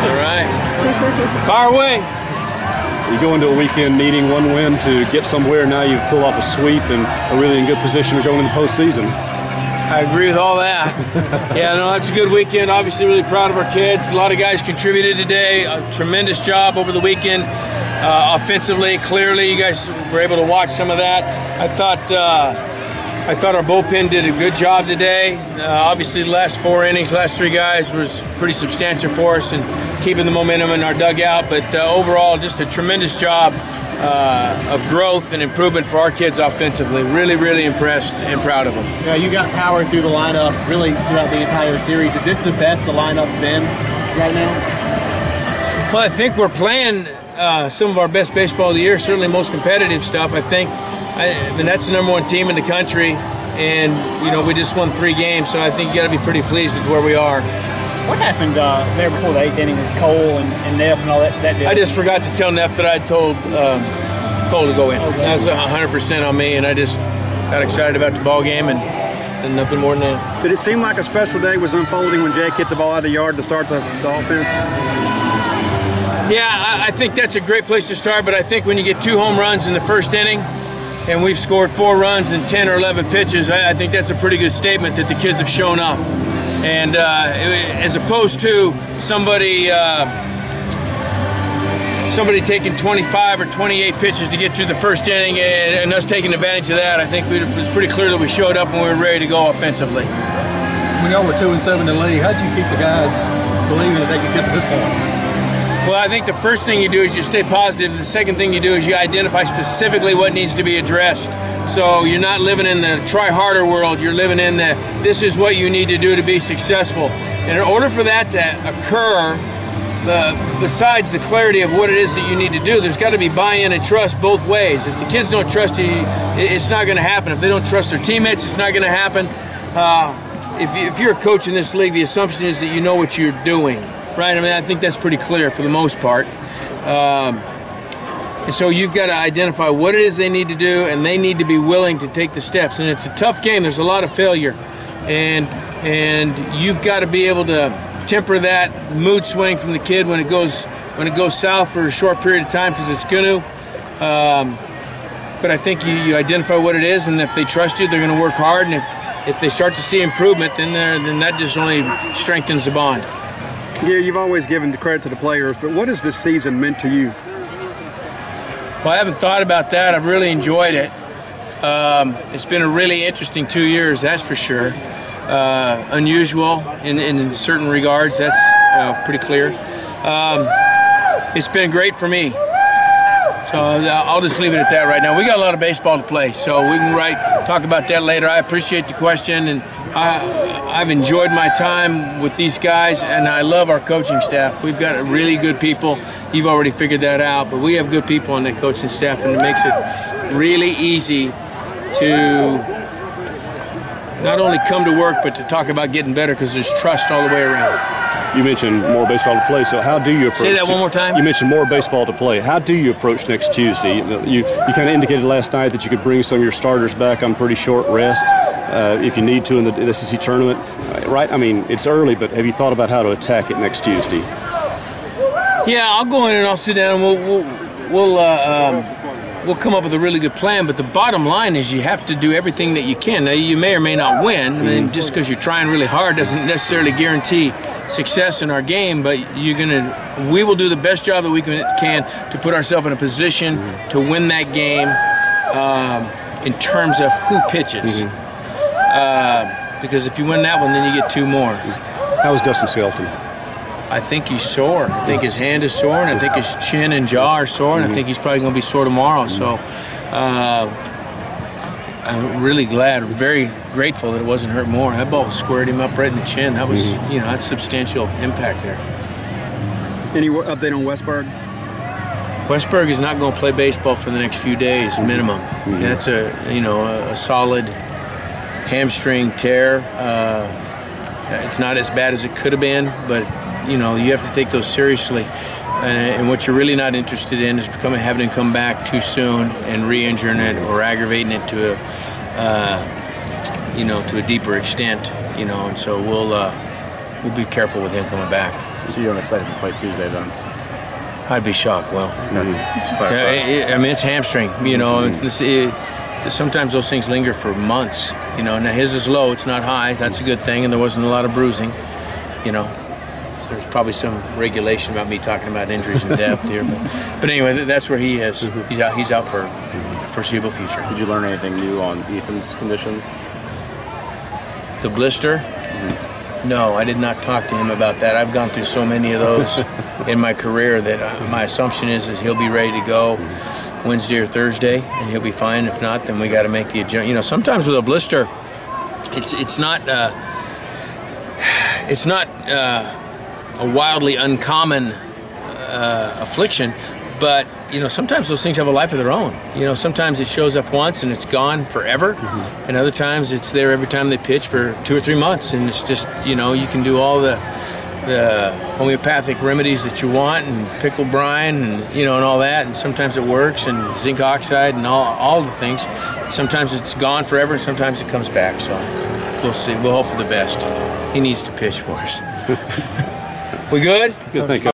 All right. Fire away. You go into a weekend needing one win to get somewhere. Now you pull off a sweep and are really in good position to go into the postseason. I agree with all that. Yeah, no, that's a good weekend. Obviously, really proud of our kids. A lot of guys contributed today. A tremendous job over the weekend. Offensively, clearly, you guys were able to watch some of that. I thought our bullpen did a good job today. Obviously, the last 4 innings, last 3 guys was pretty substantial for us and keeping the momentum in our dugout. But overall, just a tremendous job of growth and improvement for our kids offensively. Really, really impressed and proud of them. Yeah, you got power through the lineup really throughout the entire series. Is this the best the lineup's been right now? Well, I think we're playing some of our best baseball of the year, certainly most competitive stuff. I mean, that's the #1 team in the country, and we just won 3 games, so I think you got to be pretty pleased with where we are. What happened there before the 8th inning with Cole and Neff and all that? I just forgot to tell Neff that I told Cole to go in. Okay. That was 100% on me, and I just got excited about the ball game and nothing more than that. Did it seem like a special day was unfolding when Jake hit the ball out of the yard to start the offense? Yeah, I think that's a great place to start, but I think when you get 2 home runs in the first inning, and we've scored 4 runs in 10 or 11 pitches, I think that's a pretty good statement that the kids have shown up. And as opposed to somebody taking 25 or 28 pitches to get through the first inning and us taking advantage of that, I think it was pretty clear that we showed up and we were ready to go offensively. When y'all were 2-7 in the league, how'd you keep the guys believing that they could get to this point? Well, I think the first thing you do is you stay positive. The second thing you do is you identify specifically what needs to be addressed. So you're not living in the try harder world. You're living in the this is what you need to do to be successful. And in order for that to occur, besides the clarity of what it is that you need to do, there's got to be buy-in and trust both ways. If the kids don't trust you, it's not going to happen. If they don't trust their teammates, it's not going to happen. If you're a coach in this league, the assumption is that you know what you're doing. Right, I mean, I think that's pretty clear for the most part. And so you've got to identify what it is they need to do, and they need to be willing to take the steps. And it's a tough game. There's a lot of failure. And you've got to be able to temper that mood swing from the kid when it goes south for a short period of time, because it's going to. But I think you identify what it is, and if they trust you, they're going to work hard. And if they start to see improvement, then that just only strengthens the bond. Yeah, you've always given the credit to the players, but what has this season meant to you? Well, I haven't thought about that. I've really enjoyed it. It's been a really interesting 2 years, that's for sure. Unusual in certain regards, that's pretty clear. It's been great for me. So I'll just leave it at that right now. We got a lot of baseball to play, so we can talk about that later. I appreciate the question, and I've enjoyed my time with these guys, and I love our coaching staff. We've got really good people. You've already figured that out, but we have good people on that coaching staff, and it makes it really easy to not only come to work, but to talk about getting better, because there's trust all the way around. You mentioned more baseball to play, so how do you approach? Say that one more time. You mentioned more baseball to play. How do you approach next Tuesday? You kind of indicated last night that you could bring some of your starters back on pretty short rest if you need to in the SEC tournament, right? I mean, it's early, but have you thought about how to attack it next Tuesday? Yeah, I'll go in and I'll sit down and we'll come up with a really good plan, but the bottom line is you have to do everything that you can. Now, you may or may not win. I mean, just because you're trying really hard doesn't necessarily guarantee success in our game, but we will do the best job that we can to put ourselves in a position to win that game in terms of who pitches. Because if you win that one, then you get 2 more. How is Dustin Skelton? I think he's sore. I think his hand is sore, and I think his chin and jaw are sore, and I think he's probably going to be sore tomorrow. So I'm really glad, very grateful that it wasn't hurt more. That ball squared him up right in the chin. That was, that's substantial impact there. Any update on Westberg? Westberg is not going to play baseball for the next few days, minimum. That's a solid hamstring tear. It's not as bad as it could have been, but you have to take those seriously. And what you're really not interested in is having him come back too soon and re-injuring it or aggravating it to a deeper extent. And so we'll be careful with him coming back. So you don't expect him to play Tuesday then? I'd be shocked. Well, I mean, it's hamstring. You know, sometimes those things linger for months. You know, now his is low; it's not high. That's a good thing, and there wasn't a lot of bruising. You know, there's probably some regulation about me talking about injuries in depth here, but anyway, that's where he is. He's out for foreseeable future. Did you learn anything new on Ethan's condition? The blister? No, I did not talk to him about that. I've gone through so many of those in my career that my assumption is he'll be ready to go Wednesday or Thursday, and he'll be fine. If not, then we got to make the adjustment. You know, sometimes with a blister, it's not a wildly uncommon affliction, but you know, sometimes those things have a life of their own. You know, sometimes it shows up once and it's gone forever, and other times it's there every time they pitch for 2 or 3 months, and it's just, you know, you can do all the homeopathic remedies that you want, and pickle brine, and you know, and all that, and sometimes it works, and zinc oxide, and all the things. Sometimes it's gone forever, and sometimes it comes back. So we'll see. We'll hope for the best. He needs to pitch for us. We good? Good, thank you.